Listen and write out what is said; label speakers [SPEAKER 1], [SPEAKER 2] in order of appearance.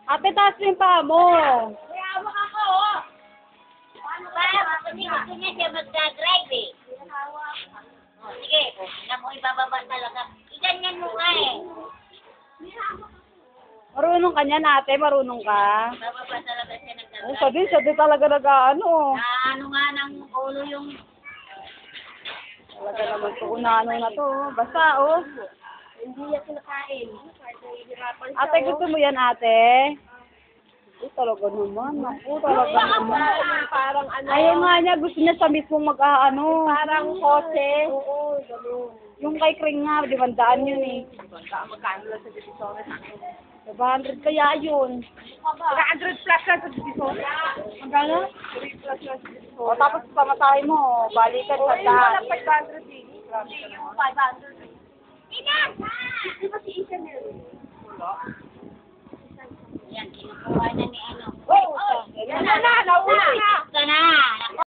[SPEAKER 1] Ate, taas mo yung paa mo.
[SPEAKER 2] Kaya hawak ako, oh. Paano ba? Kasi gusto niya siya magdadrive eh. Oh, sige, na mo ibababa talaga. Iganyan mo nga eh.
[SPEAKER 1] Marunong ka niyan, ate. Marunong ka.
[SPEAKER 2] Bababa talaga siya
[SPEAKER 1] Oh,
[SPEAKER 2] nagdadrive.
[SPEAKER 1] sabi talaga nag-ano.
[SPEAKER 2] Na ano nga ng ulo yung...
[SPEAKER 1] Talaga naman ito. Unano na to. Basta, oh.
[SPEAKER 2] Hindi niya kinakain.
[SPEAKER 1] Ate, gusto mo yan, ate? Talaga naman. Naku, talaga naman.
[SPEAKER 2] Parang ano.
[SPEAKER 1] Ayaw nga niya. Gusto niya sa mismong mag-ano.
[SPEAKER 2] Parang kotse. Oo,
[SPEAKER 1] Yung kay Kring nga, 500 yun eh.
[SPEAKER 2] magkano lang sa Divisoria.
[SPEAKER 1] 500 kaya yun.
[SPEAKER 2] 300 plus lang sa Divisoria.
[SPEAKER 1] Magkano?
[SPEAKER 2] 3 plus lang sa Divisoria.
[SPEAKER 1] O tapos pamatay mo, balikan sa daan.
[SPEAKER 2] 500 eh. Yung 500. Inan! Di ba si Ethan yun? Wala. Yan, kinukuha na ni ano.